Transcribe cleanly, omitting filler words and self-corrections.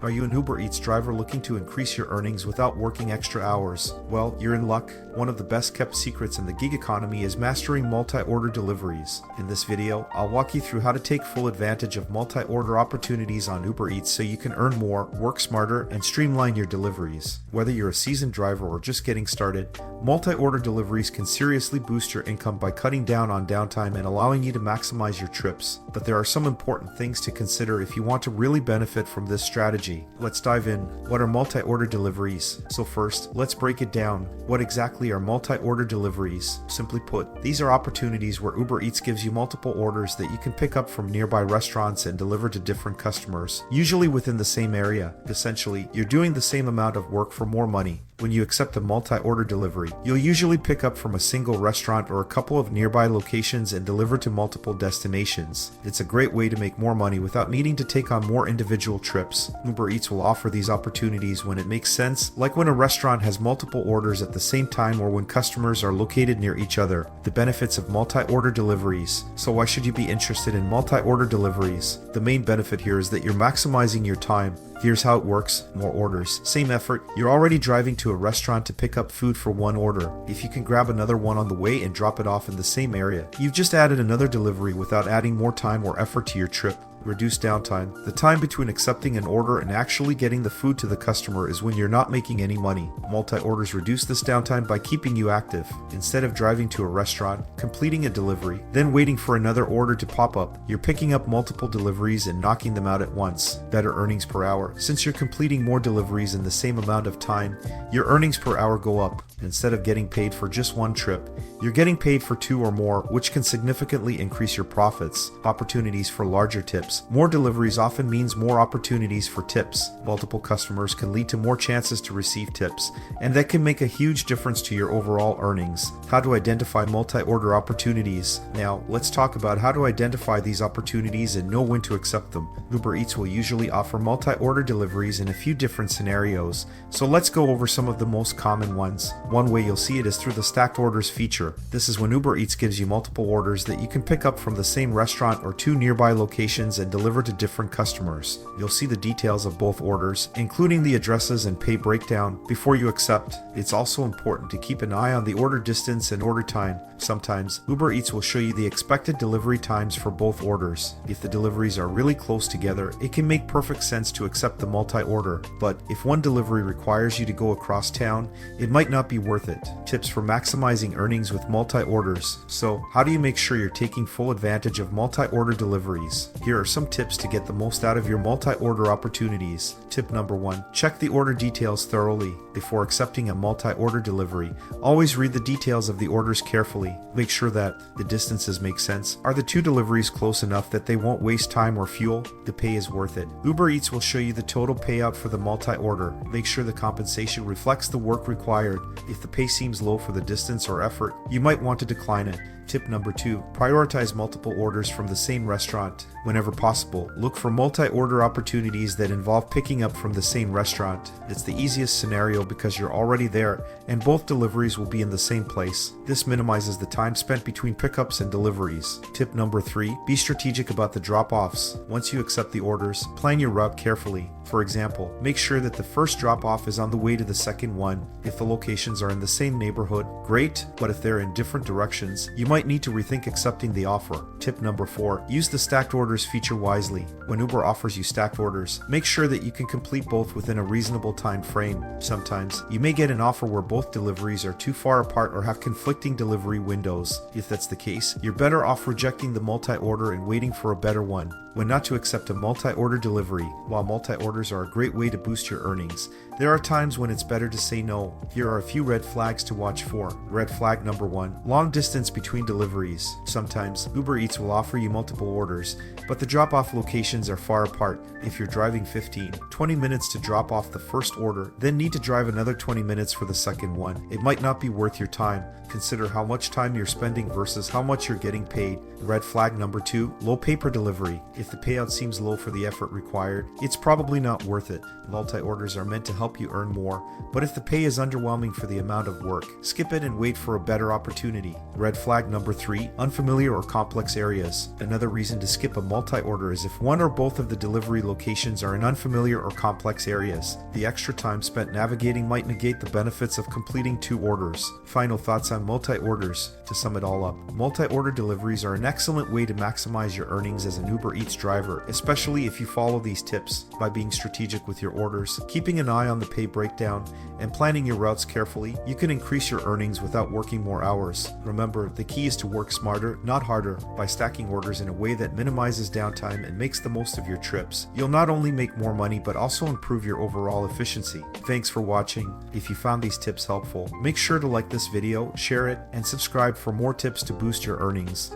Are you an Uber Eats driver looking to increase your earnings without working extra hours? Well, you're in luck. One of the best kept secrets in the gig economy is mastering multi-order deliveries. In this video, I'll walk you through how to take full advantage of multi-order opportunities on Uber Eats so you can earn more, work smarter, and streamline your deliveries. Whether you're a seasoned driver or just getting started, multi-order deliveries can seriously boost your income by cutting down on downtime and allowing you to maximize your trips. But there are some important things to consider if you want to really benefit from this strategy. Let's dive in. What are multi-order deliveries? So first, let's break it down. What exactly are multi-order deliveries? Simply put, these are opportunities where Uber Eats gives you multiple orders that you can pick up from nearby restaurants and deliver to different customers, usually within the same area. Essentially, you're doing the same amount of work for more money. When you accept a multi-order delivery, you'll usually pick up from a single restaurant or a couple of nearby locations and deliver to multiple destinations. It's a great way to make more money without needing to take on more individual trips. Uber Eats will offer these opportunities when it makes sense, like when a restaurant has multiple orders at the same time or when customers are located near each other. The benefits of multi-order deliveries. So why should you be interested in multi-order deliveries? The main benefit here is that you're maximizing your time. Here's how it works. More orders, same effort. You're already driving to a restaurant to pick up food for one order. If you can grab another one on the way and drop it off in the same area, you've just added another delivery without adding more time or effort to your trip. Reduce downtime. The time between accepting an order and actually getting the food to the customer is when you're not making any money. Multi-orders reduce this downtime by keeping you active. Instead of driving to a restaurant, completing a delivery, then waiting for another order to pop up, you're picking up multiple deliveries and knocking them out at once. Better earnings per hour. Since you're completing more deliveries in the same amount of time, your earnings per hour go up. Instead of getting paid for just one trip, you're getting paid for two or more, which can significantly increase your profits. Opportunities for larger tips. More deliveries often means more opportunities for tips. Multiple customers can lead to more chances to receive tips, and that can make a huge difference to your overall earnings. How to identify multi-order opportunities. Now, let's talk about how to identify these opportunities and know when to accept them. Uber Eats will usually offer multi-order deliveries in a few different scenarios, so let's go over some of the most common ones. One way you'll see it is through the stacked orders feature. This is when Uber Eats gives you multiple orders that you can pick up from the same restaurant or two nearby locations and deliver to different customers. You'll see the details of both orders, including the addresses and pay breakdown, before you accept. It's also important to keep an eye on the order distance and order time. Sometimes, Uber Eats will show you the expected delivery times for both orders. If the deliveries are really close together, it can make perfect sense to accept the multi-order. But if one delivery requires you to go across town, it might not be worth it. Tips for maximizing earnings with multi-orders. So, how do you make sure you're taking full advantage of multi-order deliveries? Here are some tips to get the most out of your multi-order opportunities. Tip number 1. Check the order details thoroughly. Before accepting a multi-order delivery, always read the details of the orders carefully. Make sure that the distances make sense. Are the two deliveries close enough that they won't waste time or fuel? The pay is worth it. Uber Eats will show you the total payout for the multi-order. Make sure the compensation reflects the work required. If the pay seems low for the distance or effort, you might want to decline it. Tip number 2. Prioritize multiple orders from the same restaurant. Whenever possible, look for multi-order opportunities that involve picking up from the same restaurant. It's the easiest scenario because you're already there and both deliveries will be in the same place. This minimizes the time spent between pickups and deliveries. Tip number 3. Be strategic about the drop-offs. Once you accept the orders, plan your route carefully. For example, make sure that the first drop-off is on the way to the second one. If the locations are in the same neighborhood, great, but if they're in different directions, you might need to rethink accepting the offer. Tip number 4. Use the stacked orders feature wisely. When Uber offers you stacked orders, make sure that you can complete both within a reasonable time frame. Sometimes, you may get an offer where both deliveries are too far apart or have conflicting delivery windows. If that's the case, you're better off rejecting the multi-order and waiting for a better one. When not to accept a multi-order delivery. While multi-orders are a great way to boost your earnings, there are times when it's better to say no. Here are a few red flags to watch for. Red flag number 1. Long distance between deliveries. Sometimes, Uber Eats will offer you multiple orders, but the drop-off locations are far apart. If you're driving 15-20 minutes to drop off the first order, then need to drive another 20 minutes for the second one, it might not be worth your time. Consider how much time you're spending versus how much you're getting paid. Red flag number 2. Low pay per delivery. If the payout seems low for the effort required, it's probably not worth it. Multi-orders are meant to help you earn more, but if the pay is underwhelming for the amount of work, skip it and wait for a better opportunity. Red flag Number 3. Unfamiliar or complex areas. Another reason to skip a multi-order is if one or both of the delivery locations are in unfamiliar or complex areas. The extra time spent navigating might negate the benefits of completing 2 orders. Final thoughts on multi-orders. To sum it all up, multi-order deliveries are an excellent way to maximize your earnings as an Uber Eats driver, especially if you follow these tips. By being strategic with your orders, keeping an eye on the pay breakdown, and planning your routes carefully, you can increase your earnings without working more hours. Remember, the key is to work smarter, not harder. By stacking orders in a way that minimizes downtime and makes the most of your trips, you'll not only make more money but also improve your overall efficiency. Thanks for watching. If you found these tips helpful, make sure to like this video, share it, and subscribe for more tips to boost your earnings.